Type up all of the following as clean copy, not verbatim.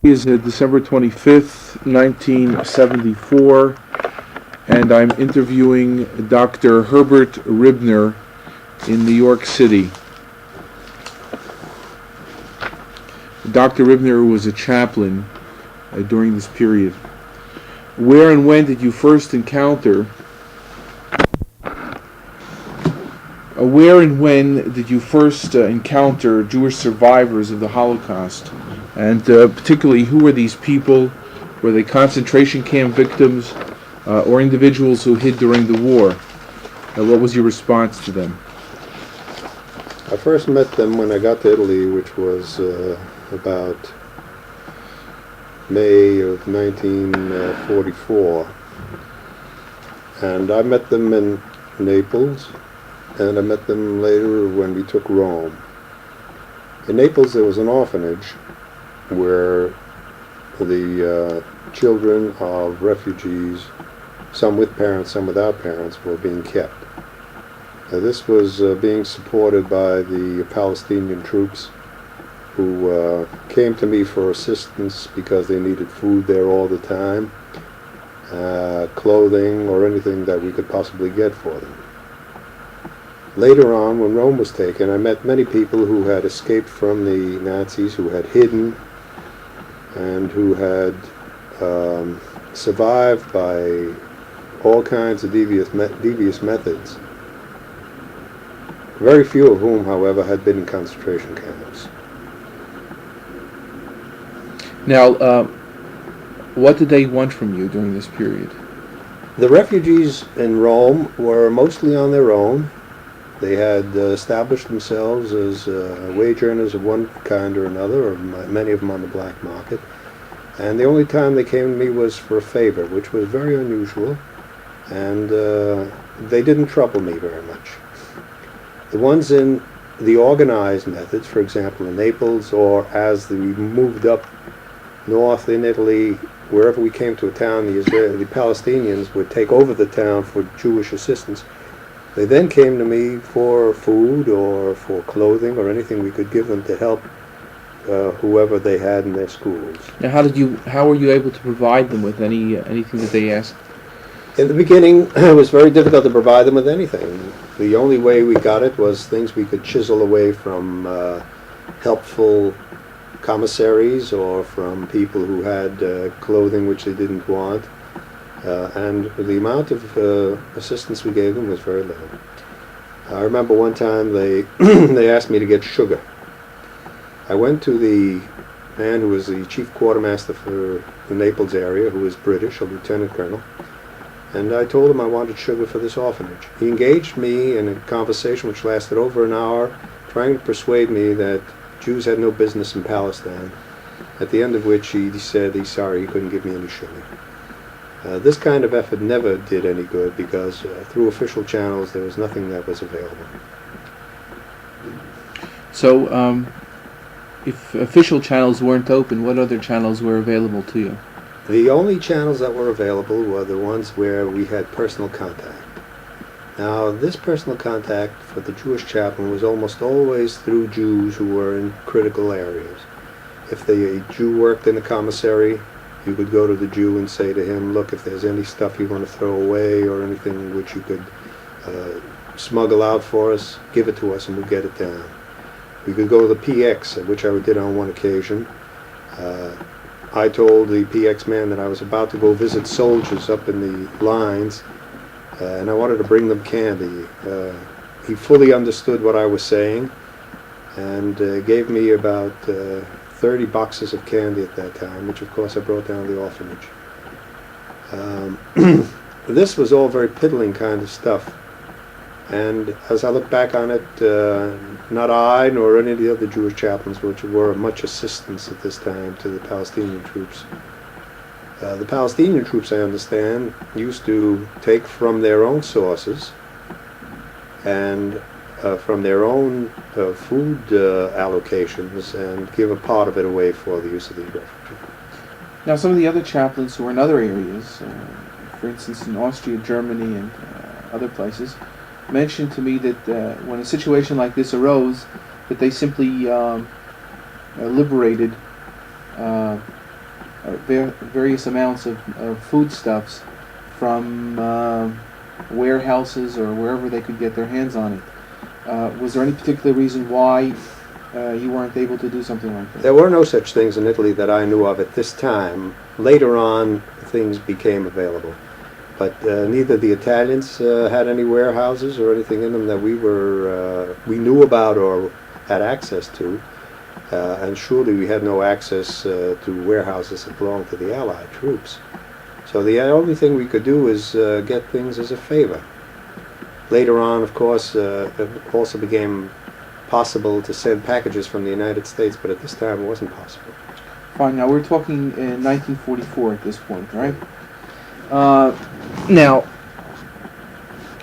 Is December 25th, 1974, and I'm interviewing Dr. Herbert Ribner in New York City. Dr. Ribner was a chaplain during this period. Where and when did you first encounter Jewish survivors of the Holocaust? And particularly, who were these people? Were they concentration camp victims or individuals who hid during the war? What was your response to them? I first met them when I got to Italy, which was about May of 1944. And I met them in Naples, and I met them later when we took Rome. In Naples there was an orphanage where the children of refugees, some with parents, some without parents, were being kept. This was being supported by the Palestinian troops who came to me for assistance because they needed food there all the time, clothing or anything that we could possibly get for them. Later on, when Rome was taken, I met many people who had escaped from the Nazis, who had hidden, and who had survived by all kinds of devious methods. Very few of whom, however, had been in concentration camps. Now, what did they want from you during this period? The refugees in Rome were mostly on their own. They had established themselves as wage earners of one kind or another, or many of them on the black market. And the only time they came to me was for a favor, which was very unusual, and they didn't trouble me very much. The ones in the organized methods, for example in Naples, or as we moved up north in Italy, wherever we came to a town, the Palestinians would take over the town for Jewish assistance. They then came to me for food or for clothing or anything we could give them to help whoever they had in their schools. Now, how were you able to provide them with anything that they asked? In the beginning, it was very difficult to provide them with anything. The only way we got it was things we could chisel away from helpful commissaries or from people who had clothing which they didn't want. And the amount of assistance we gave them was very little. I remember one time they asked me to get sugar. I went to the man who was the chief quartermaster for the Naples area, who was British, a lieutenant colonel, and I told him I wanted sugar for this orphanage. He engaged me in a conversation which lasted over an hour, trying to persuade me that Jews had no business in Palestine, at the end of which he said he's sorry he couldn't give me any sugar. This kind of effort never did any good because through official channels there was nothing that was available. So, if official channels weren't open, what other channels were available to you? The only channels that were available were the ones where we had personal contact. Now, this personal contact for the Jewish chaplain was almost always through Jews who were in critical areas. If a Jew worked in a commissary, you could go to the Jew and say to him, look, if there's any stuff you want to throw away or anything which you could smuggle out for us, give it to us and we'll get it down. We could go to the PX, which I did on one occasion. I told the PX man that I was about to go visit soldiers up in the lines and I wanted to bring them candy. He fully understood what I was saying and gave me about 30 boxes of candy at that time, which of course I brought down to the orphanage. This was all very piddling kind of stuff. And as I look back on it, not I nor any of the other Jewish chaplains which were of much assistance at this time to the Palestinian troops. The Palestinian troops, I understand, used to take from their own sources and from their own food allocations and give a part of it away for the use of the refugees. Now, some of the other chaplains who were in other areas, for instance in Austria, Germany, and other places, mentioned to me that when a situation like this arose, that they simply liberated various amounts of foodstuffs from warehouses or wherever they could get their hands on it. Was there any particular reason why you weren't able to do something like that? There were no such things in Italy that I knew of at this time. Later on, things became available. But neither the Italians had any warehouses or anything in them that we knew about or had access to. And surely we had no access to warehouses that belonged to the Allied troops. So the only thing we could do is get things as a favor. Later on, of course, it also became possible to send packages from the United States, but at this time it wasn't possible. Fine. Now we're talking in 1944 at this point, right? Now,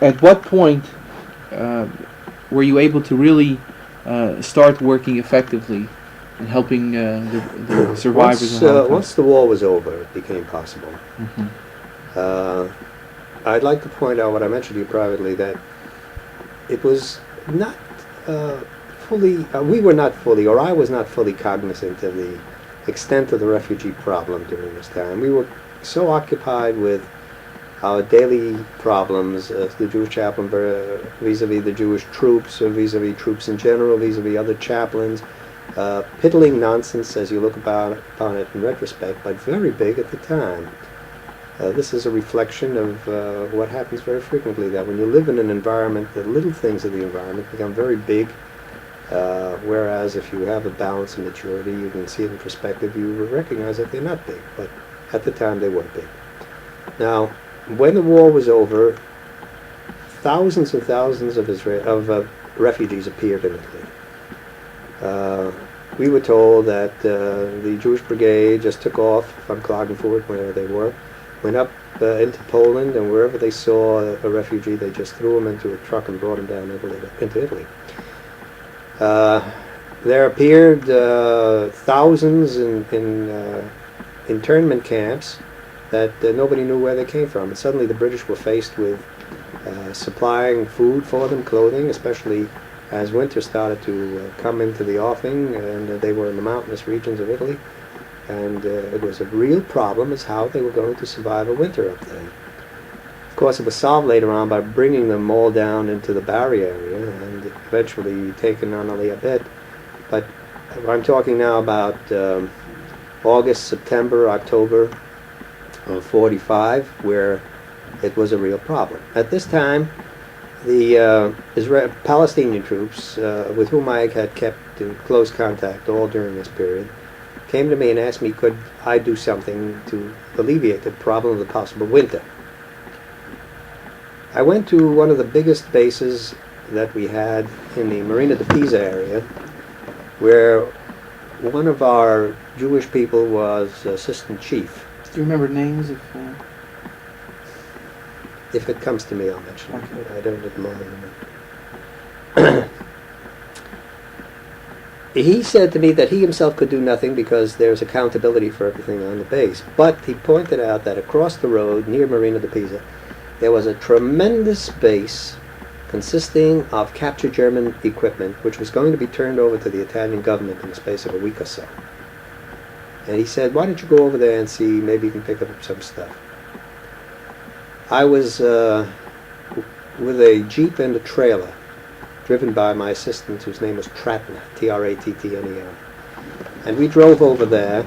at what point were you able to really start working effectively and helping the survivors of the Holocaust? Once the war was over, it became possible. Mm-hmm. I'd like to point out what I mentioned to you privately, that it was not fully, we were not fully, or I was not fully cognizant of the extent of the refugee problem during this time. We were so occupied with our daily problems, the Jewish chaplain vis-a-vis the Jewish troops, or vis-a-vis troops in general, vis-a-vis other chaplains, piddling nonsense as you look upon it in retrospect, but very big at the time. This is a reflection of what happens very frequently, that when you live in an environment, the little things of the environment become very big, whereas if you have a balance and maturity, you can see it in perspective, you will recognize that they're not big, but at the time they were big. Now, when the war was over, thousands and thousands of refugees appeared in Italy. We were told that the Jewish Brigade just took off from Klagenfurt, wherever they were, went up into Poland, and wherever they saw a refugee, they just threw him into a truck and brought him down into Italy. There appeared thousands in internment camps that nobody knew where they came from. And suddenly the British were faced with supplying food for them, clothing, especially as winter started to come into the offing, and they were in the mountainous regions of Italy. And it was a real problem as how they were going to survive a winter up there. Of course, it was solved later on by bringing them all down into the Bari area and eventually taken on only a bit. But I'm talking now about August, September, October of 45, where it was a real problem. At this time, the Palestinian troops, with whom I had kept in close contact all during this period, came to me and asked me could I do something to alleviate the problem of the possible winter. I went to one of the biggest bases that we had in the Marina de Pisa area, where one of our Jewish people was assistant chief. Do you remember names of... If it comes to me, I'll mention it. Okay. I don't at the moment. He said to me that he himself could do nothing because there's accountability for everything on the base. But he pointed out that across the road, near Marina de Pisa, there was a tremendous base consisting of captured German equipment, which was going to be turned over to the Italian government in the space of a week or so. And he said, why don't you go over there and see, maybe you can pick up some stuff. I was with a Jeep and a trailer, driven by my assistant, whose name was Tratner, T-R-A-T-T-N-E-R. And we drove over there,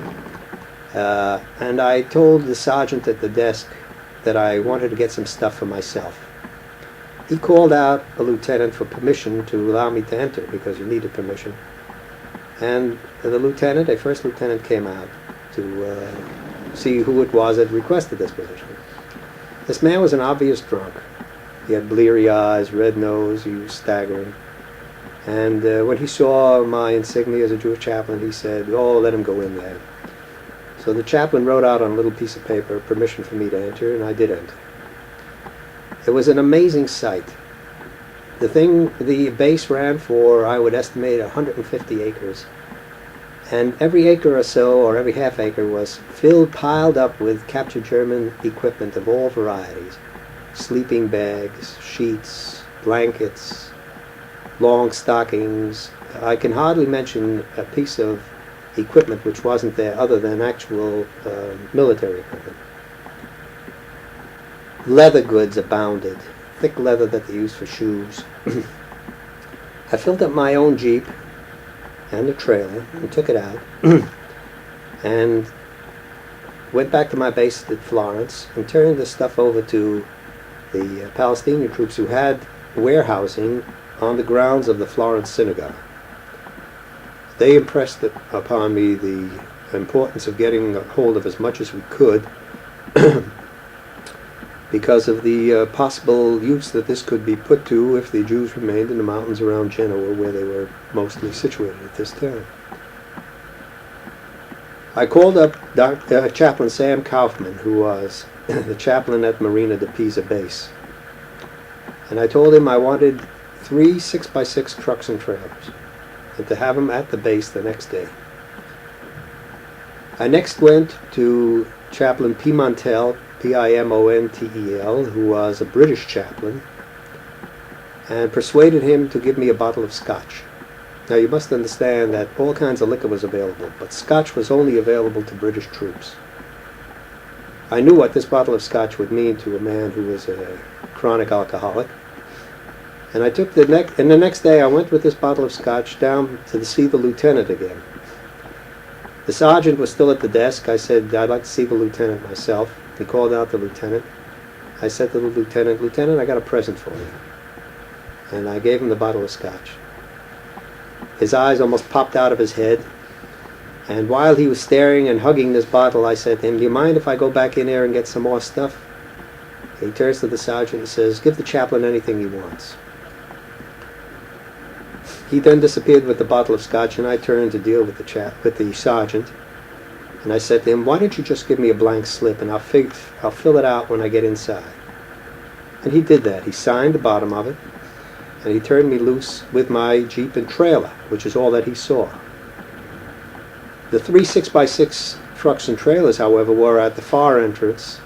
and I told the sergeant at the desk that I wanted to get some stuff for myself. He called out a lieutenant for permission to allow me to enter, because he needed permission. And the lieutenant, a first lieutenant, came out to see who it was that requested this position. This man was an obvious drunk. He had bleary eyes, red nose, he was staggering. And when he saw my insignia as a Jewish chaplain, he said, oh, let him go in there. So the chaplain wrote out on a little piece of paper permission for me to enter, and I did enter. It was an amazing sight. The base ran for, I would estimate, 150 acres. And every acre or so, or every half acre, was piled up with captured German equipment of all varieties. Sleeping bags, sheets, blankets, long stockings. I can hardly mention a piece of equipment which wasn't there other than actual military equipment. Leather goods abounded, thick leather that they used for shoes. I filled up my own Jeep and the trailer and took it out and went back to my base at Florence and turned the stuff over to the Palestinian troops who had warehousing on the grounds of the Florence synagogue. They impressed upon me the importance of getting a hold of as much as we could because of the possible use that this could be put to if the Jews remained in the mountains around Genoa, where they were mostly situated at this time. I called up Chaplain Sam Kaufman, who was the chaplain at Marina de Pisa base, and I told him I wanted 3 6x6 trucks and trailers, and to have them at the base the next day. I next went to Chaplain Pimontel, Pimontel, who was a British chaplain, and persuaded him to give me a bottle of scotch. Now you must understand that all kinds of liquor was available, but scotch was only available to British troops. I knew what this bottle of scotch would mean to a man who was a chronic alcoholic, and I took the next day I went with this bottle of scotch down to see the lieutenant again. The sergeant was still at the desk. I said, I'd like to see the lieutenant myself. He called out the lieutenant. I said to the lieutenant, Lieutenant, I got a present for you. And I gave him the bottle of scotch. His eyes almost popped out of his head. And while he was staring and hugging this bottle, I said to him, do you mind if I go back in there and get some more stuff? He turns to the sergeant and says, give the chaplain anything he wants. He then disappeared with the bottle of scotch, and I turned to deal with the sergeant. And I said to him, why don't you just give me a blank slip and I'll fill it out when I get inside. And he did that. He signed the bottom of it, and he turned me loose with my Jeep and trailer, which is all that he saw. The 3 6x6 trucks and trailers, however, were at the far entrance.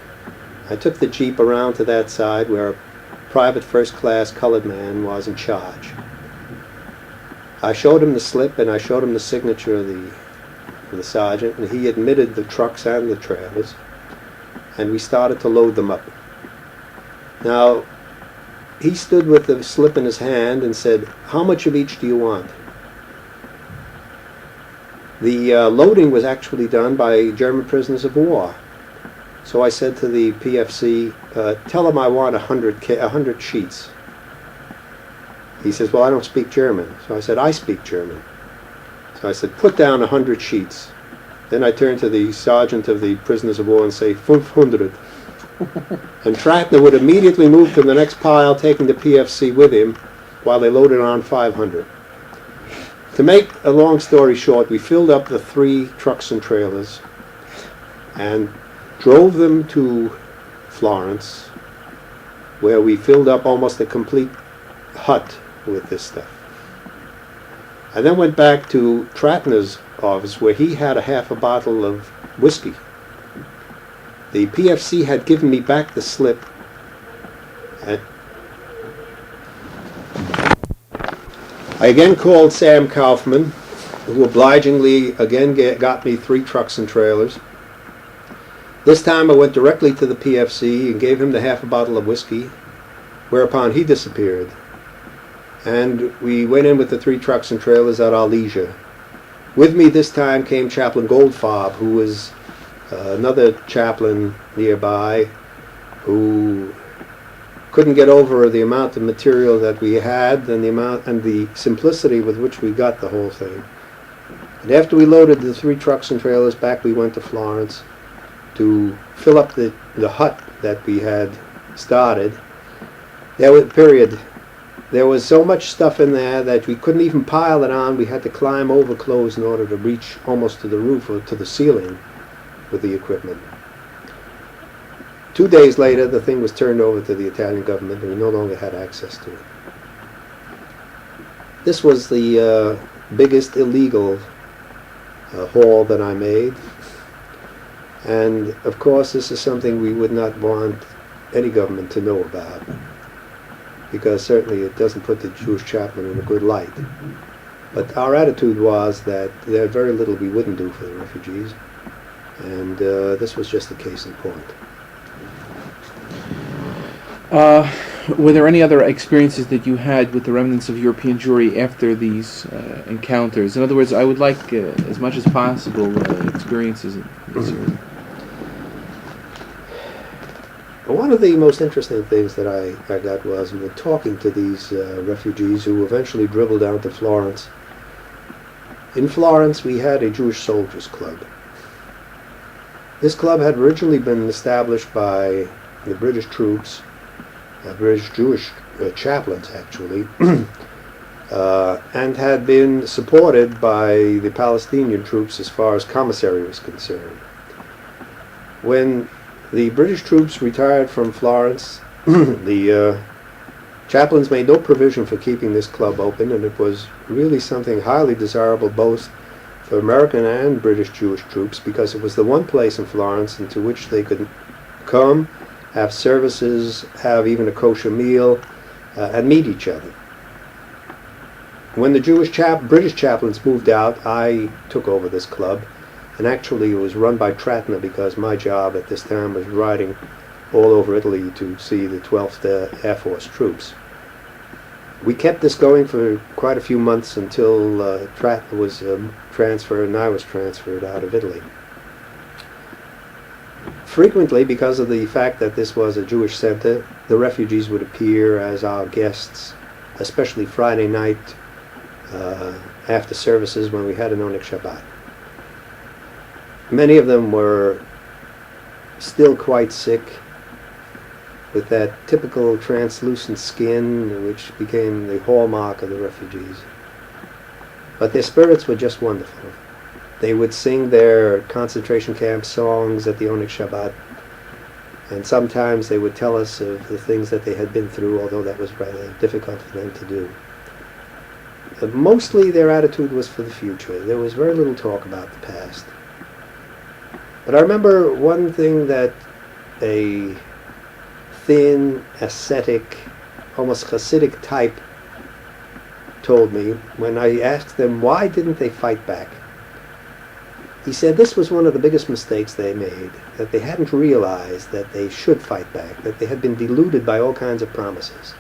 I took the Jeep around to that side where a private first-class colored man was in charge. I showed him the slip and I showed him the signature of the sergeant, and he admitted the trucks and the trailers, and we started to load them up. Now, he stood with the slip in his hand and said, how much of each do you want? The loading was actually done by German prisoners of war. So I said to the PFC, tell him I want 100 sheets. He says, well, I don't speak German. So I said, I speak German. So I said, put down 100 sheets. Then I turned to the sergeant of the prisoners of war and say, 500. And Tratner would immediately move to the next pile, taking the PFC with him, while they loaded on 500. To make a long story short, we filled up the 3 trucks and trailers and drove them to Florence, where we filled up almost a complete hut with this stuff. I then went back to Tratner's office, where he had a half a bottle of whiskey. The PFC had given me back the slip. I again called Sam Kaufman, who obligingly again got me 3 trucks and trailers. This time I went directly to the PFC and gave him the half a bottle of whiskey, whereupon he disappeared. And we went in with the 3 trucks and trailers at our leisure. With me this time came Chaplain Goldfarb, who was another chaplain nearby, who couldn't get over the amount of material that we had and the simplicity with which we got the whole thing. And after we loaded the 3 trucks and trailers, back we went to Florence to fill up the hut that we had started. There was so much stuff in there that we couldn't even pile it on. We had to climb over clothes in order to reach almost to the roof or to the ceiling with the equipment. 2 days later, the thing was turned over to the Italian government, and we no longer had access to it. This was the biggest illegal haul that I made. And of course, this is something we would not want any government to know about, because certainly it doesn't put the Jewish chaplain in a good light. But our attitude was that there very little we wouldn't do for the refugees, and this was just a case in point. Were there any other experiences that you had with the remnants of European Jewry after these encounters? In other words, I would like, as much as possible, experiences in this area. One of the most interesting things that I got was when talking to these refugees who eventually dribbled down to Florence. In Florence, we had a Jewish Soldiers Club. This club had originally been established by the British troops, British Jewish chaplains actually, and had been supported by the Palestinian troops as far as commissary was concerned. When the British troops retired from Florence, the chaplains made no provision for keeping this club open, and it was really something highly desirable both for American and British Jewish troops, because it was the one place in Florence into which they could come, have services, have even a kosher meal, and meet each other. When the British chaplains moved out, I took over this club, and actually it was run by Tratna because my job at this time was riding all over Italy to see the 12th Air Force troops. We kept this going for quite a few months until Tratna was transferred and I was transferred out of Italy. Frequently, because of the fact that this was a Jewish center, the refugees would appear as our guests, especially Friday night after services when we had an Onik Shabbat. Many of them were still quite sick, with that typical translucent skin which became the hallmark of the refugees. But their spirits were just wonderful. They would sing their concentration camp songs at the Onik Shabbat, and sometimes they would tell us of the things that they had been through, although that was rather difficult for them to do. But mostly their attitude was for the future. There was very little talk about the past. But I remember one thing that a thin, ascetic, almost Hasidic type told me when I asked them why didn't they fight back. He said this was one of the biggest mistakes they made, that they hadn't realized that they should fight back, that they had been deluded by all kinds of promises.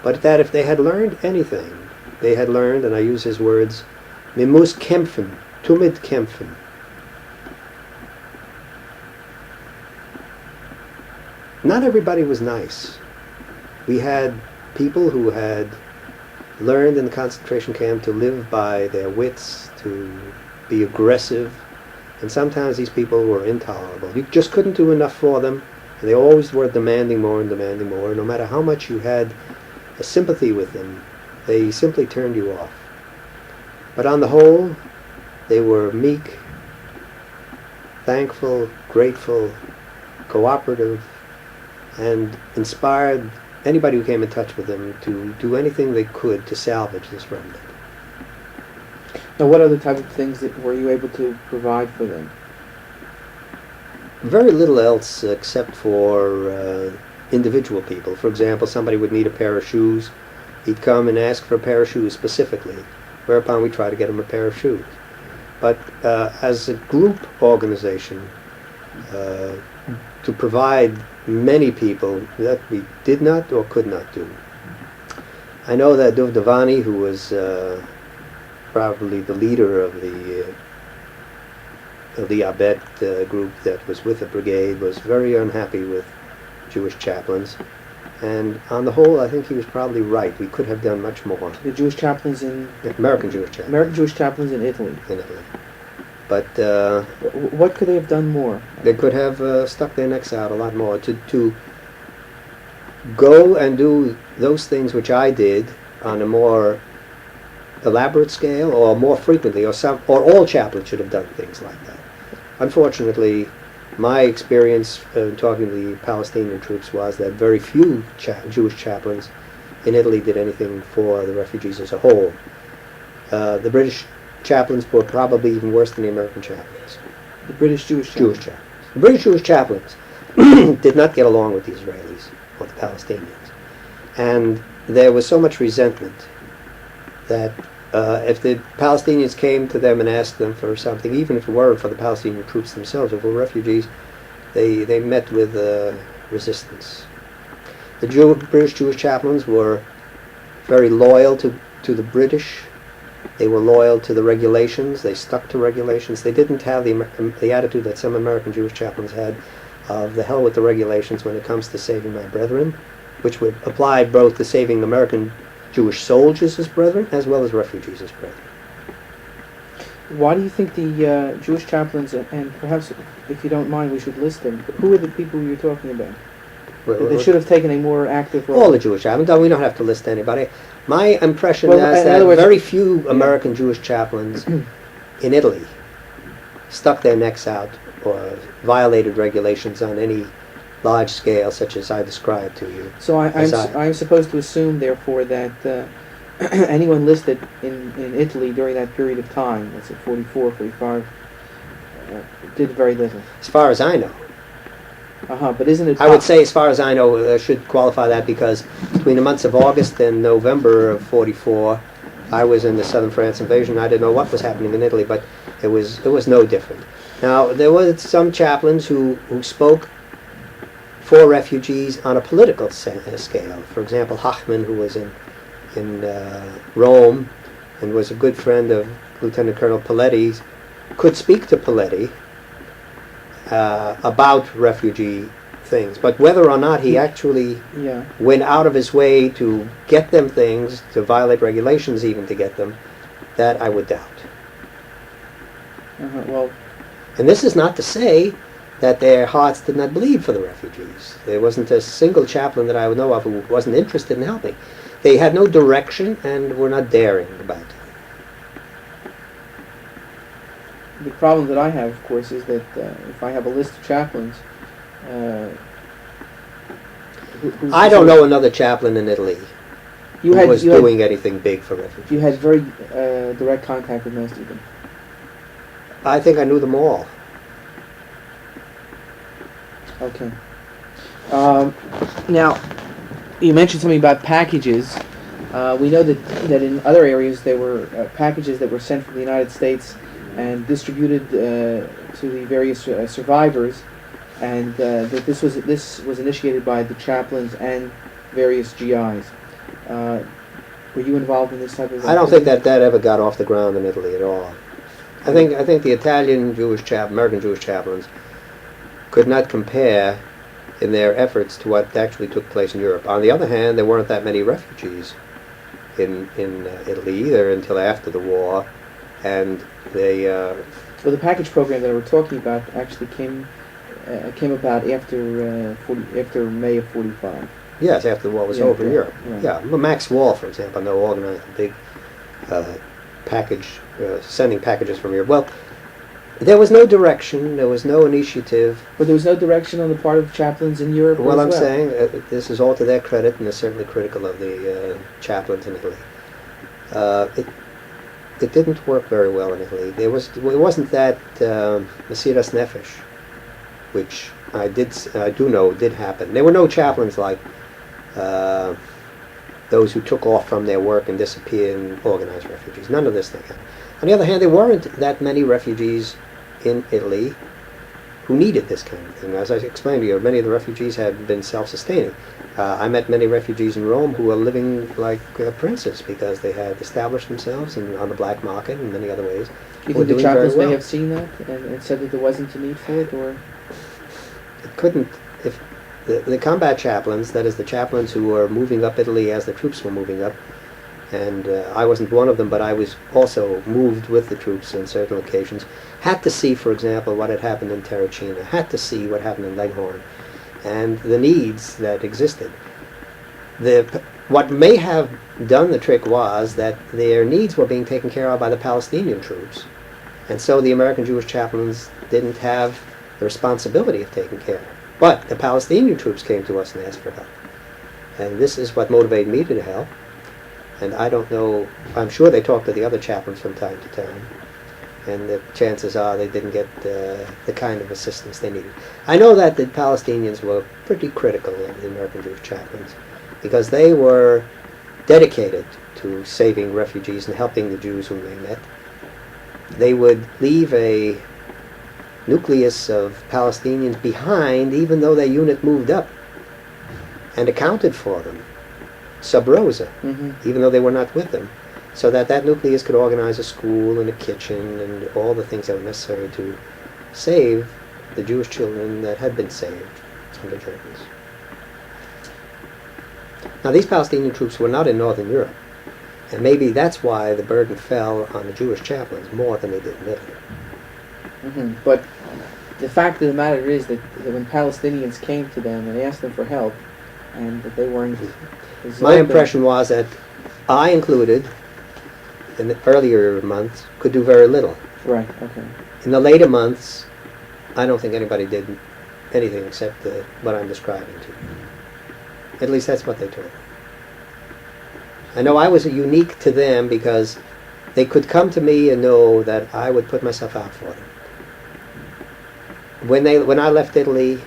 But that if they had learned anything, they had learned, and I use his words, "Wir muss kämpfen, tumid kämpfen." Not everybody was nice. We had people who had learned in the concentration camp to live by their wits, to be aggressive, and sometimes these people were intolerable. You just couldn't do enough for them, and they always were demanding more and demanding more. No matter how much you had a sympathy with them, they simply turned you off. But on the whole, they were meek, thankful, grateful, cooperative, and inspired anybody who came in touch with them to do anything they could to salvage this remnant. Now, what other type of things were you able to provide for them? Very little else except for individual people. For example, somebody would need a pair of shoes. He'd come and ask for a pair of shoes specifically, whereupon we try to get him a pair of shoes. But as a group organization, to provide many people, that we did not or could not do. I know that Duv Devani, who was probably the leader of the Abet group that was with the brigade, was very unhappy with Jewish chaplains. And on the whole, I think he was probably right. We could have done much more. The Jewish chaplains in... American Jewish chaplains. American Jewish chaplains in Italy. In Italy. But what could they have done more? They could have stuck their necks out a lot more to go and do those things which I did on a more elaborate scale, or more frequently, or all chaplains should have done things like that. Unfortunately, my experience talking to the Palestinian troops was that very few Jewish chaplains in Italy did anything for the refugees as a whole. The British chaplains were probably even worse than the American chaplains. The British Jewish chaplains? The British Jewish chaplains did not get along with the Israelis or the Palestinians. And there was so much resentment that if the Palestinians came to them and asked them for something, even if it weren't for the Palestinian troops themselves, if it were refugees, they met with resistance. The British Jewish chaplains were very loyal to the British. They were loyal to the regulations. They stuck to regulations. They didn't have the attitude that some American Jewish chaplains had of the hell with the regulations when it comes to saving my brethren, which would apply both to saving American Jewish soldiers as brethren as well as refugees as brethren. Why do you think the Jewish chaplains, and perhaps if you don't mind we should list them, who are the people you're talking about? They should have taken a more active role. All the Jewish chaplains. We don't have to list anybody. My impression Well, is in that other words- very few American Jewish chaplains in Italy stuck their necks out or violated regulations on any large scale, such as I described to you. So I'm supposed to assume, therefore, that anyone listed in Italy during that period of time, let's say 44, 45, did very little. As far as I know. But isn't it... I would say, as far as I know, I should qualify that because between the months of August and November of 44, I was in the southern France invasion. I didn't know what was happening in Italy, but it was no different. Now, there were some chaplains who spoke for refugees on a political scale. For example, Hochman, who was in Rome and was a good friend of Lieutenant Colonel Paletti, could speak to Paletti about refugee things. But whether or not he actually went out of his way to get them things, to violate regulations even to get them, that I would doubt. Well, and this is not to say that their hearts did not bleed for the refugees. There wasn't a single chaplain that I would know of who wasn't interested in helping. They had no direction and were not daring about it. the problem that I have, of course, is that if I have a list of chaplains, I don't know another chaplain in Italy who was doing anything big for refugees. You had very direct contact with most of them. I think I knew them all. Okay. Now, you mentioned something about packages. We know that in other areas there were packages that were sent from the United States and distributed to the various survivors, and that this was initiated by the chaplains and various GIs. Were you involved in this type of? I don't think that ever got off the ground in Italy at all. I think the Italian American Jewish chaplains could not compare in their efforts to what actually took place in Europe. On the other hand, there weren't that many refugees in Italy either until after the war, and they. Well, the package program that we're talking about actually came about after May of '45. Yes, after the war was over in Europe. Right. Yeah, well, Max Wall, for example, I know organized a big package, sending packages from Europe. Well, there was no direction, there was no initiative. But there was no direction on the part of chaplains in Europe. Well, as I'm saying this is all to their credit, and they're certainly critical of the chaplains in Italy. It didn't work very well in Italy. It wasn't that Mesiras Nefesh, which I do know did happen. There were no chaplains like those who took off from their work and disappeared and organized refugees. None of this thing happened. On the other hand, there weren't that many refugees in Italy who needed this kind of thing. As I explained to you, many of the refugees had been self-sustaining. I met many refugees in Rome who were living like princes because they had established themselves on the black market and many other ways. Do you think the chaplains may have seen that and said that there wasn't a need for it, or? It couldn't. If the combat chaplains, that is the chaplains who were moving up Italy as the troops were moving up, and I wasn't one of them, but I was also moved with the troops on certain occasions, had to see, for example, what had happened in Terracina, had to see what happened in Leghorn, and the needs that existed. What may have done the trick was that their needs were being taken care of by the Palestinian troops, and so the American Jewish chaplains didn't have the responsibility of taking care of it. But the Palestinian troops came to us and asked for help. And this is what motivated me to help. And I don't know, I'm sure they talked to the other chaplains from time to time. And the chances are they didn't get the kind of assistance they needed. I know that the Palestinians were pretty critical of the American Jewish chaplains because they dedicated to saving refugees and helping the Jews whom they met, they would leave a nucleus of Palestinians behind, even though their unit moved up and accounted for them, sub rosa, even though they were not with them, so that that nucleus could organize a school and a kitchen and all the things that were necessary to save the Jewish children that had been saved from the Germans. Now, these Palestinian troops were not in Northern Europe, and maybe that's why the burden fell on the Jewish chaplains more than it did in Italy. But the fact of the matter is that when Palestinians came to them and asked them for help, and that they weren't... My impression was that I included, in the earlier months, could do very little. Right, okay. In the later months, I don't think anybody did anything except what I'm describing to you. At least that's what they told me. I know I was unique to them because they could come to me and know that I would put myself out for them. When I left Italy,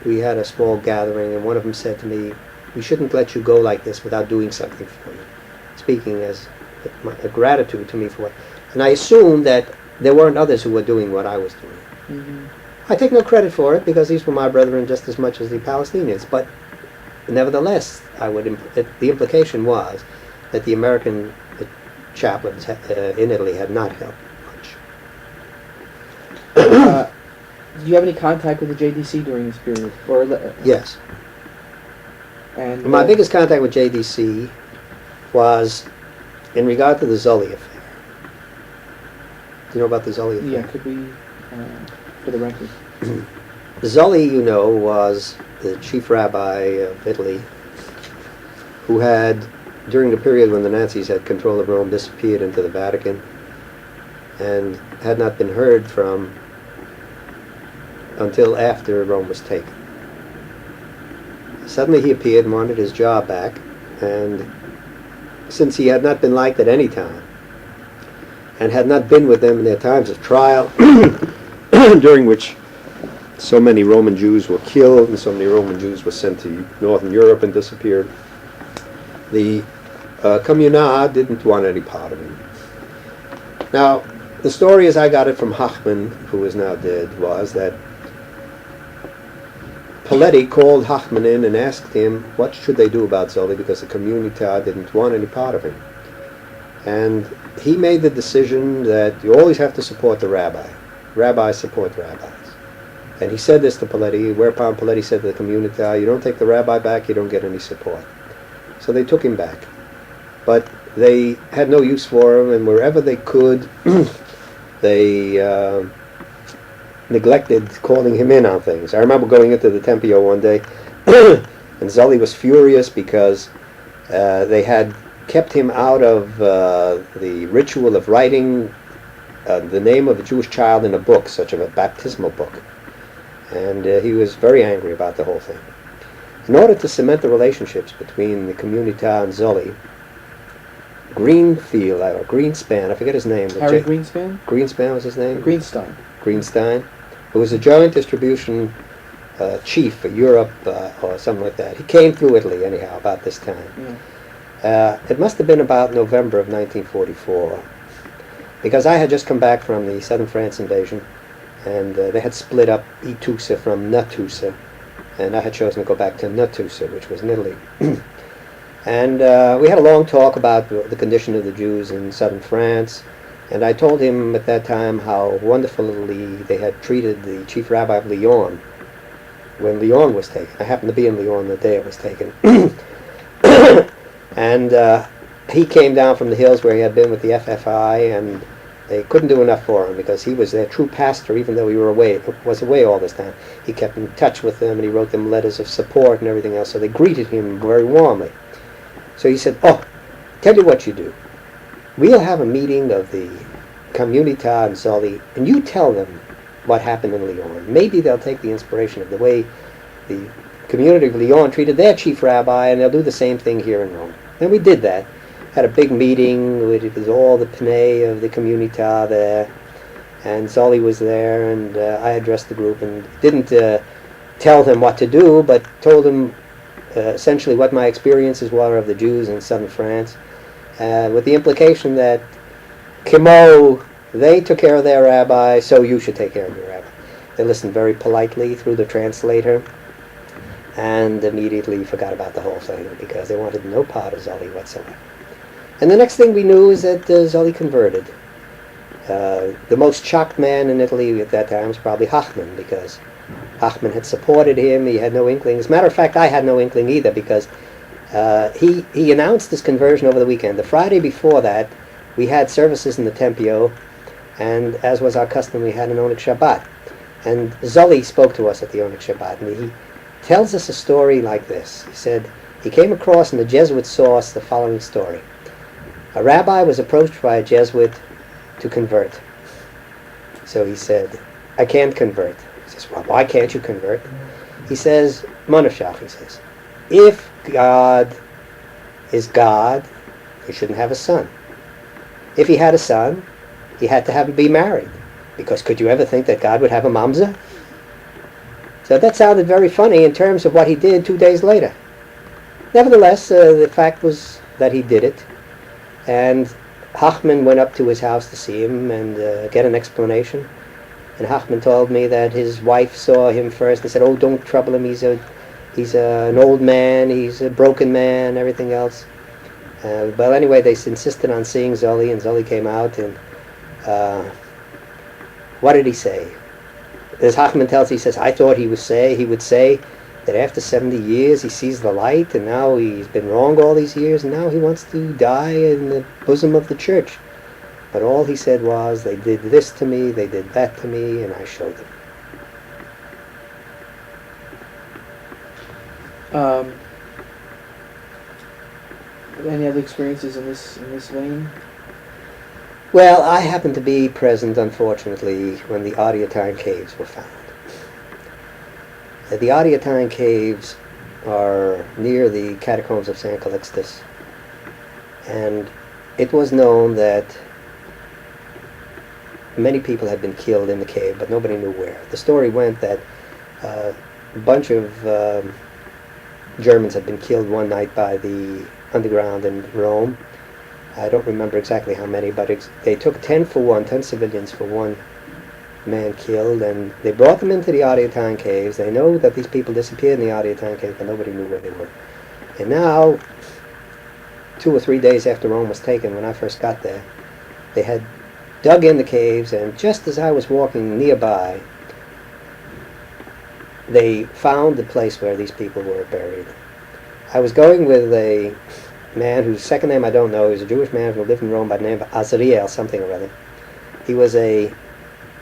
we had a small gathering, and one of them said to me, "We shouldn't let you go like this without doing something for you," speaking as a gratitude to me for what. And I assumed that there weren't others who were doing what I was doing. I take no credit for it because these were my brethren just as much as the Palestinians. But nevertheless, the implication was that the American chaplains in Italy had not helped much. Do you have any contact with the JDC during this period? Yes. And my biggest contact with JDC was in regard to the Zully affair. Do you know about the Zully affair? Yeah, could we, for the record? Zully, you know, was the chief rabbi of Italy who had, during the period when the Nazis had control of Rome, disappeared into the Vatican and had not been heard from until after Rome was taken. Suddenly he appeared and wanted his job back, and since he had not been liked at any time and had not been with them in their times of trial during which so many Roman Jews were killed and so many Roman Jews were sent to Northern Europe and disappeared, the Communard didn't want any part of him. Now, the story as I got it from Hachman, who is now dead, was that Paletti called Hachman in and asked him what should they do about Zully because the Communità didn't want any part of him. And he made the decision that you always have to support the rabbi. Rabbis support rabbis. And he said this to Paletti, whereupon Paletti said to the Communità, you don't take the rabbi back, you don't get any support. So they took him back. But they had no use for him, and wherever they could, they neglected calling him in on things. I remember going into the Tempio one day, and Zully was furious because they had kept him out of the ritual of writing the name of a Jewish child in a book, such as a baptismal book. And he was very angry about the whole thing. In order to cement the relationships between the Communità and Zully, Greenfield, or Greenspan, I forget his name. Harry Greenspan? Greenspan was his name? Greenstein, who was a joint distribution chief for Europe or something like that. He came through Italy anyhow about this time. Yeah. It must have been about November of 1944, because I had just come back from the southern France invasion, and they had split up Itusa from Natusa, and I had chosen to go back to Natusa, which was in Italy. And we had a long talk about the condition of the Jews in southern France, and I told him at that time how wonderfully they had treated the chief rabbi of Lyon when Lyon was taken. I happened to be in Lyon the day it was taken. And he came down from the hills where he had been with the FFI, and they couldn't do enough for him because he was their true pastor, even though he was away all this time. He kept in touch with them, and he wrote them letters of support and everything else, so they greeted him very warmly. So he said, "Oh, tell you what you do. We'll have a meeting of the Communità and Zully, and you tell them what happened in Lyon. Maybe they'll take the inspiration of the way the community of Lyon treated their chief rabbi, and they'll do the same thing here in Rome." And we did that. Had a big meeting with all the Pnei of the Communità there, and Zully was there, and I addressed the group and didn't tell them what to do, but told them essentially what my experiences were of the Jews in southern France, with the implication that Kimo, they took care of their rabbi, so you should take care of your rabbi. They listened very politely through the translator and immediately forgot about the whole thing because they wanted no part of Zolly whatsoever. And the next thing we knew is that Zolly converted. The most shocked man in Italy at that time was probably Hachman, because Hachman had supported him. He had no inkling. As a matter of fact, I had no inkling either, because he announced his conversion over the weekend. The Friday before that, we had services in the Tempio, and as was our custom, we had an Onik Shabbat. And Zolly spoke to us at the Onik Shabbat, and he tells us a story like this. He said he came across in the Jesuit source the following story. A rabbi was approached by a Jesuit to convert. So he said, I can't convert. He says, well, why can't you convert? He says, Monashach, he says, if God is God, he shouldn't have a son. If he had a son, he had to have him be married, because could you ever think that God would have a mamza? So that sounded very funny in terms of what he did 2 days later. Nevertheless, the fact was that he did it, and Hachman went up to his house to see him and get an explanation. And Hachman told me that his wife saw him first and said, oh, don't trouble him, he's an old man, he's a broken man, everything else. Well, anyway, they insisted on seeing Zolly, and Zolly came out, and what did he say? As Hachman tells, he says, I thought he would say that after 70 years he sees the light, and now he's been wrong all these years, and now he wants to die in the bosom of the church. But all he said was, they did this to me, they did that to me, and I showed them. Any other experiences in this vein? Well, I happened to be present, unfortunately, when the Audiotine caves were found. The Audiotine caves are near the catacombs of San Calixtus, and it was known that many people had been killed in the cave, but nobody knew where. The story went that a bunch of Germans had been killed one night by the underground in Rome. I don't remember exactly how many, but they took 10 civilians for one man killed, and they brought them into the Audiotine caves. They know that these people disappeared in the Audiotine caves, but nobody knew where they were. And now, 2 or 3 days after Rome was taken, when I first got there, they had dug in the caves, and just as I was walking nearby, they found the place where these people were buried. I was going with a man whose second name I don't know. He was a Jewish man who lived in Rome by the name of Azriel something or other. He was an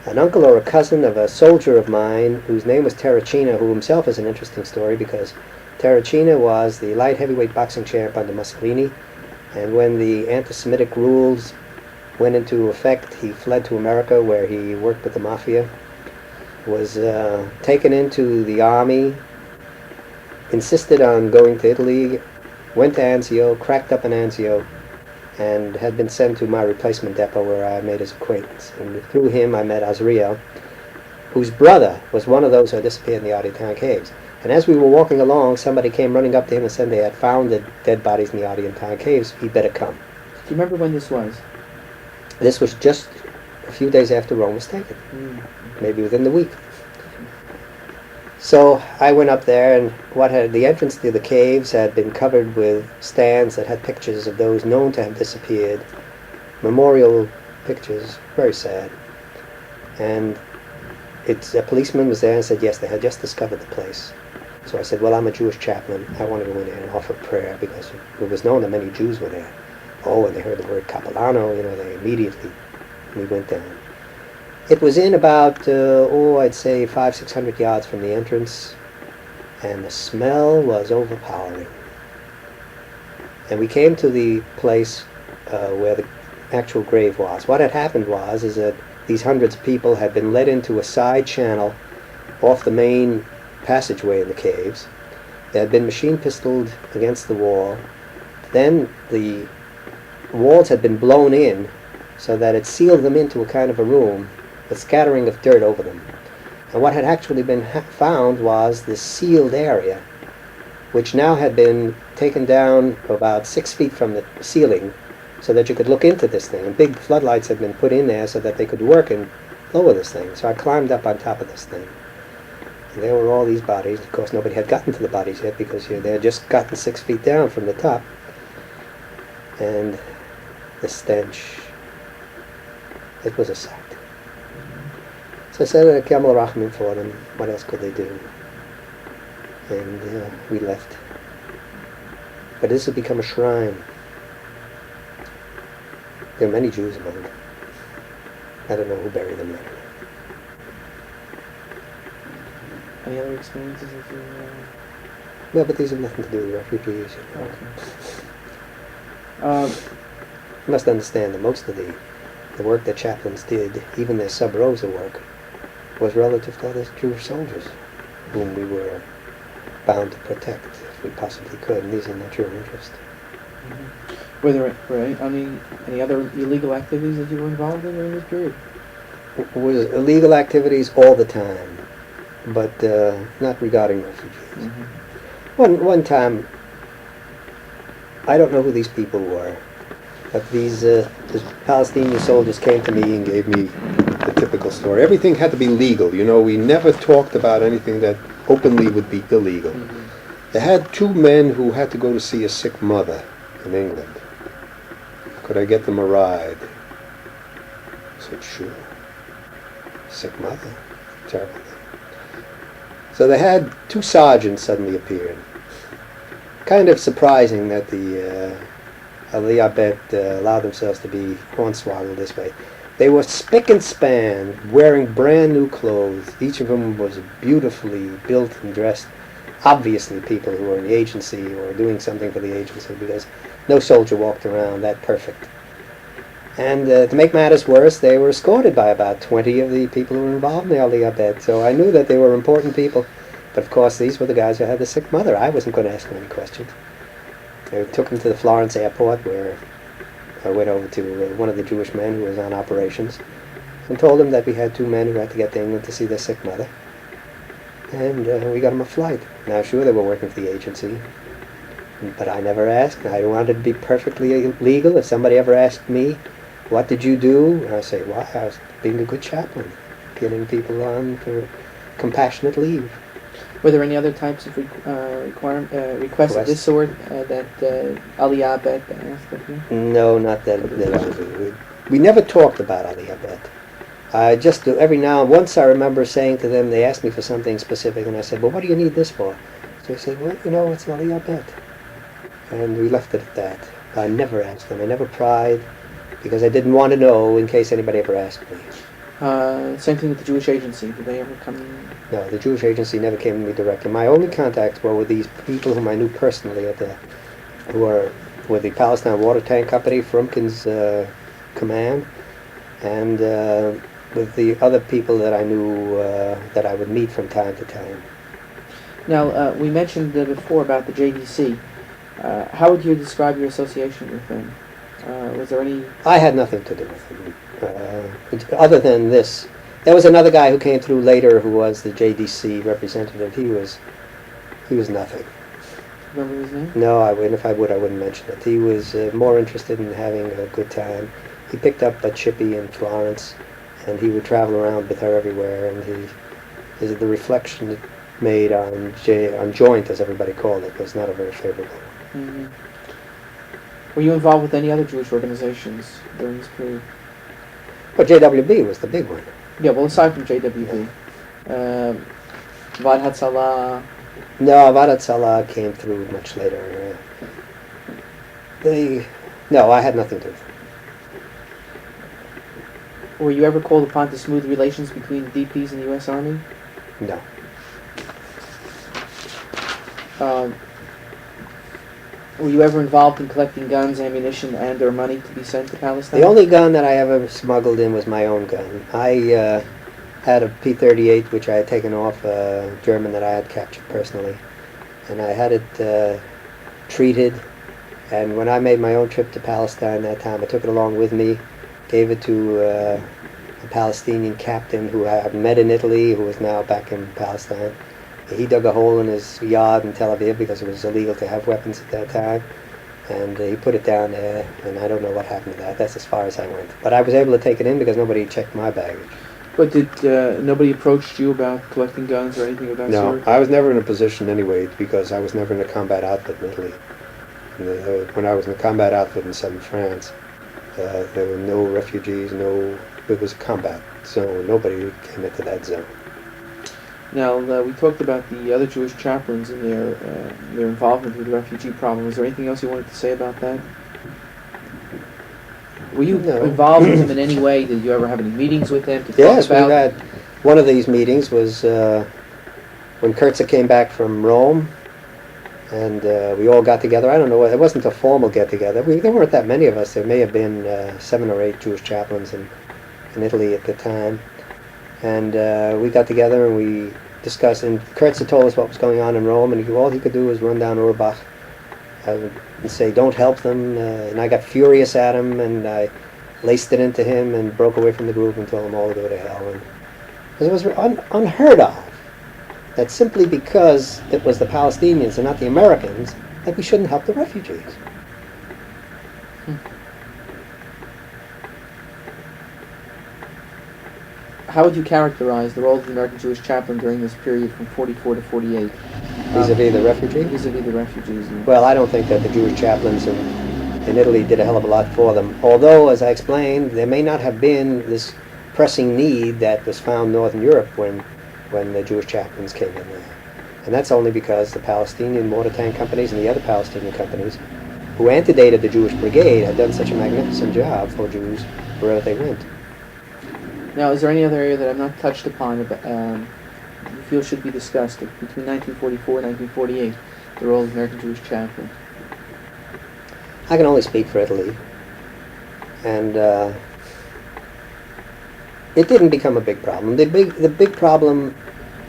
uncle or a cousin of a soldier of mine whose name was Terracina, who himself is an interesting story, because Terracina was the light heavyweight boxing champ under Mussolini, and when the anti-Semitic rules went into effect, he fled to America, where he worked with the mafia, was taken into the army, insisted on going to Italy, went to Anzio, cracked up in Anzio, and had been sent to my replacement depot, where I made his acquaintance. And through him I met Azriel, whose brother was one of those who had disappeared in the Audiotine caves. And as we were walking along, somebody came running up to him and said they had found the dead bodies in the Audiotine caves. He'd better come. Do you remember when this was? This was just a few days after Rome was taken, maybe within the week. So I went up there, and the entrance to the caves had been covered with stands that had pictures of those known to have disappeared, memorial pictures, very sad. And a policeman was there and said, yes, they had just discovered the place. So I said, well, I'm a Jewish chaplain. I want to go in there and offer prayer, because it was known that many Jews were there. Oh, and they heard the word Capellano, we went down. It was in about, I'd say 500-600 yards from the entrance, and the smell was overpowering. And we came to the place where the actual grave was. What had happened is that these hundreds of people had been led into a side channel off the main passageway in the caves. They had been machine pistoled against the wall. Then the walls had been blown in so that it sealed them into a kind of a room, with scattering of dirt over them. And what had actually been found was this sealed area which now had been taken down about 6 feet from the ceiling so that you could look into this thing. And big floodlights had been put in there so that they could work and lower this thing. So I climbed up on top of this thing. And there were all these bodies. Of course, nobody had gotten to the bodies yet because they had just gotten 6 feet down from the top. And the stench, it was a sight. So I said, Kamel Rahman for them. What else could they do? And we left. But this had become a shrine. There are many Jews among them. I don't know who buried them there. Any other experiences that you... Well, but these have nothing to do with refugees. You know. Okay. You must understand that most of the work that chaplains did, even their sub-rosa work, was relative to other Jewish soldiers, whom we were bound to protect if we possibly could, and these are not your interest. Mm-hmm. Were there any other illegal activities that you were involved in during this period? It was illegal activities all the time, but not regarding refugees. Mm-hmm. One time, I don't know who these people were, but these Palestinian soldiers came to me and gave me the typical story. Everything had to be legal. You know, we never talked about anything that openly would be illegal. Mm-hmm. They had two men who had to go to see a sick mother in England. Could I get them a ride? I said, sure. Sick mother. Terrible thing. So they had two sergeants suddenly appeared. Kind of surprising that the Aliyah allowed themselves to be hornswoggled this way. They were spick and span, wearing brand new clothes. Each of them was beautifully built and dressed. Obviously people who were in the agency or doing something for the agency, because no soldier walked around that perfect. And to make matters worse, they were escorted by about 20 of the people who were involved in the Aliyah. So I knew that they were important people. But of course, these were the guys who had the sick mother. I wasn't going to ask them any questions. I took them to the Florence airport, where I went over to one of the Jewish men who was on operations and told him that we had two men who had to get to England to see their sick mother. And we got them a flight. Now, sure, they were working for the agency, but I never asked. I wanted to be perfectly legal. If somebody ever asked me, what did you do? And I say, well, I was being a good chaplain, getting people on for compassionate leave. Were there any other types of requests of this sort that Aliyah Bet asked of you? No, not that. We never talked about Aliyah Bet. I just do every now and once I remember saying to them, they asked me for something specific, and I said, well, what do you need this for? So they said, well, you know, it's Aliyah Bet. And we left it at that. I never asked them. I never pried, because I didn't want to know in case anybody ever asked me. Same thing with the Jewish agency. Did they ever come in? No, the Jewish agency never came to me directly. My only contacts were with these people whom I knew personally who were with the Palestine Water Tank Company, Frumkin's command, and with the other people that I knew that I would meet from time to time. Now, we mentioned before about the JDC. How would you describe your association with them? Was there any... I had nothing to do with them. Other than this, there was another guy who came through later who was the JDC representative. He was nothing. Remember his name? No, I wouldn't. If I would, I wouldn't mention it. He was more interested in having a good time. He picked up a chippy in Florence, and he would travel around with her everywhere. And the reflection it made on Joint, as everybody called it, was not a very favorable one. Mm-hmm. Were you involved with any other Jewish organizations during this period? Well, JWB was the big one. Yeah, well, aside from JWB, Vad Hatzalah. No, Vad Hatzalah came through much later. No, I had nothing to do with it. Were you ever called upon to smooth relations between the DPs and the U.S. Army? No. Were you ever involved in collecting guns, ammunition, and or money to be sent to Palestine? The only gun that I ever smuggled in was my own gun. I had a P-38, which I had taken off a German that I had captured personally. And I had it treated. And when I made my own trip to Palestine that time, I took it along with me, gave it to a Palestinian captain who I had met in Italy, who was now back in Palestine. he dug a hole in his yard in Tel Aviv because it was illegal to have weapons at that time. And he put it down there, and I don't know what happened to that. That's as far as I went. But I was able to take it in because nobody checked my baggage. But did nobody approached you about collecting guns or anything of that No, sort? I was never in a position anyway because I was never in a combat outfit in Italy. When I was in a combat outfit in southern France, there were no refugees, it was combat, so nobody came into that zone. Now, we talked about the other Jewish chaplains and their involvement with the refugee problem. Is there anything else you wanted to say about that? Were you involved with them in any way? Did you ever have any meetings with them to talk Yes, about? we had. One of these meetings was when Kurtza came back from Rome, and we all got together. I don't know, it wasn't a formal get-together. There weren't that many of us. There may have been 7 or 8 Jewish chaplains in Italy at the time. And we got together and we discussed, and Kurtza told us what was going on in Rome, and all he could do was run down Urbach and say, don't help them. And I got furious at him, and I laced it into him and broke away from the group and told them all to go to hell. And it was unheard of that simply because it was the Palestinians and not the Americans, that we shouldn't help the refugees. How would you characterize the role of the American Jewish chaplain during this period from 44 to 48? Vis-a-vis the refugees? Vis-a-vis the refugees. Well, I don't think that the Jewish chaplains in Italy did a hell of a lot for them. Although, as I explained, there may not have been this pressing need that was found in Northern Europe when the Jewish chaplains came in there. And that's only because the Palestinian mortar tank companies and the other Palestinian companies who antedated the Jewish brigade had done such a magnificent job for Jews wherever they went. Now, is there any other area that I've not touched upon you feel should be discussed between 1944 and 1948, the role of the American Jewish chaplain? I can only speak for Italy. And it didn't become a big problem. The big problem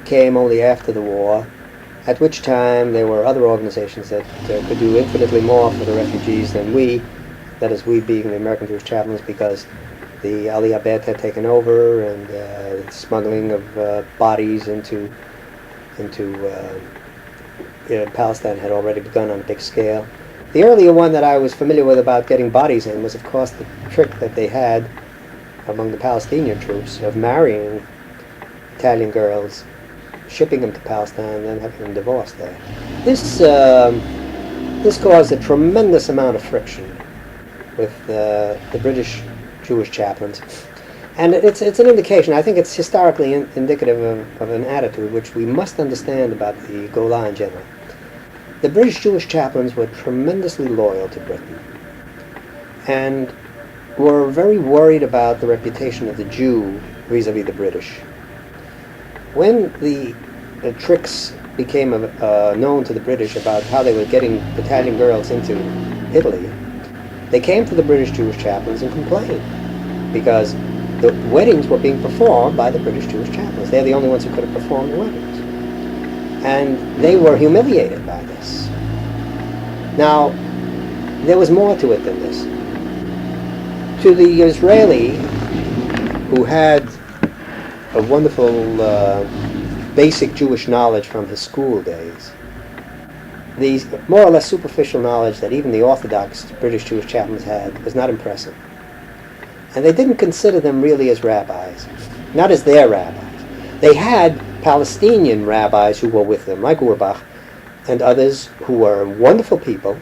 came only after the war, at which time there were other organizations that could do infinitely more for the refugees than we, that is, we being the American Jewish chaplains, because the Aliyah Bet had taken over, and the smuggling of bodies into Palestine had already begun on a big scale. The earlier one that I was familiar with about getting bodies in was, of course, the trick that they had among the Palestinian troops of marrying Italian girls, shipping them to Palestine, and then having them divorced there. This caused a tremendous amount of friction with the British Jewish chaplains. And it's an indication, I think it's historically indicative of an attitude which we must understand about the Golan in general. The British Jewish chaplains were tremendously loyal to Britain and were very worried about the reputation of the Jew vis-a-vis the British. When the tricks became known to the British about how they were getting Italian girls into Italy, they came to the British Jewish chaplains and complained because the weddings were being performed by the British Jewish chaplains. They're the only ones who could have performed the weddings. And they were humiliated by this. Now, there was more to it than this. To the Israeli, who had a wonderful basic Jewish knowledge from his school days, the more or less superficial knowledge that even the Orthodox British Jewish chaplains had was not impressive. And they didn't consider them really as rabbis, not as their rabbis. They had Palestinian rabbis who were with them, like Urbach, and others who were wonderful people,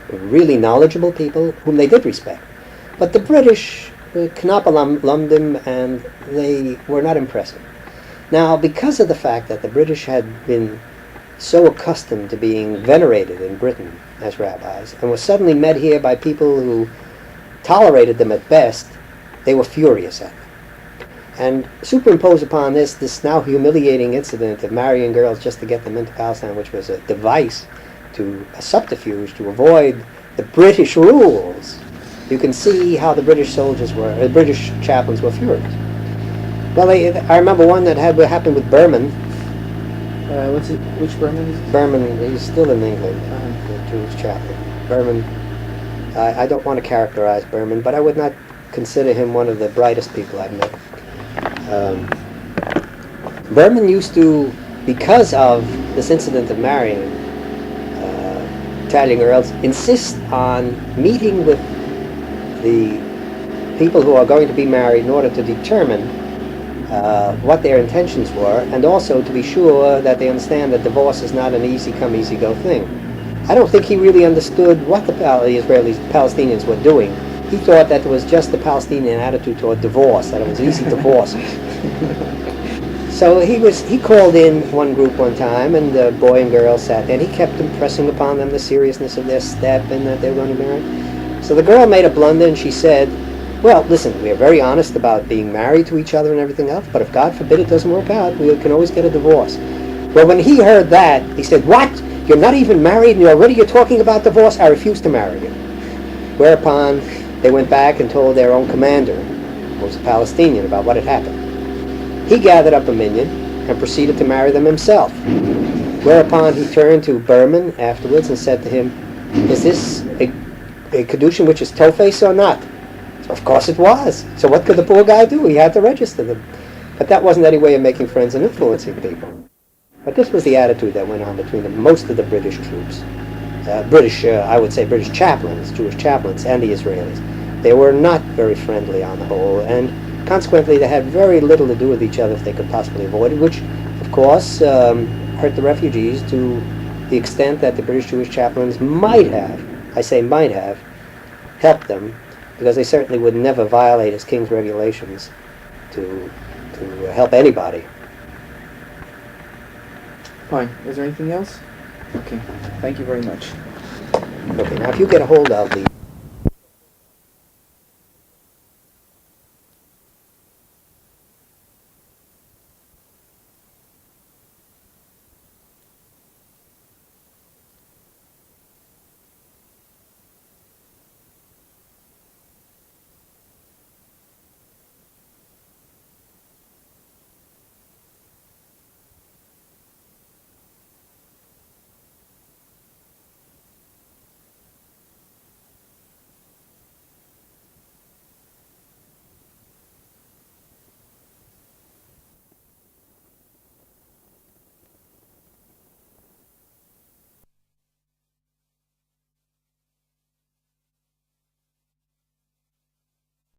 really knowledgeable people, whom they did respect. But the British, knapp lamdim, and they were not impressive. Now, because of the fact that the British had been so accustomed to being venerated in Britain as rabbis, and were suddenly met here by people who tolerated them at best, they were furious at them. And superimpose upon this now humiliating incident of marrying girls just to get them into Palestine, which was a device, a subterfuge to avoid the British rules, you can see how the British British chaplains were furious. Well, I remember one that happened with Berman. Which Berman is it? Berman, he's still in England, the Jewish chaplain. Berman, I don't want to characterize Berman, but I would not consider him one of the brightest people I've met. Berman used to because of this incident of marrying Italian girls, insist on meeting with the people who are going to be married in order to determine what their intentions were, and also to be sure that they understand that divorce is not an easy come, easy go thing. I don't think he really understood what the Palestinians were doing. He thought that it was just the Palestinian attitude toward divorce, that it was easy divorce. So he called in one group one time, and the boy and girl sat there, and he kept impressing upon them the seriousness of their step and that they were going to marry. So the girl made a blunder, and she said, well, listen, we are very honest about being married to each other and everything else, but if God forbid it doesn't work out, we can always get a divorce. Well, when he heard that, he said, what? You're not even married and already you're talking about divorce? I refuse to marry you. Whereupon they went back and told their own commander, who was a Palestinian, about what had happened. He gathered up a minion and proceeded to marry them himself. Whereupon he turned to Berman afterwards and said to him, is this a Kedushin which is toe-face or not? So of course it was. So what could the poor guy do? He had to register them. But that wasn't any way of making friends and influencing people. But this was the attitude that went on between most of the British troops. I would say British chaplains, Jewish chaplains, and the Israelis. They were not very friendly on the whole, and consequently they had very little to do with each other if they could possibly avoid it, which, of course, hurt the refugees to the extent that the British Jewish chaplains might have, I say might have, helped them, because they certainly would never violate his king's regulations to help anybody. Fine. Is there anything else? Okay. Thank you very much. Okay, now if you get a hold of the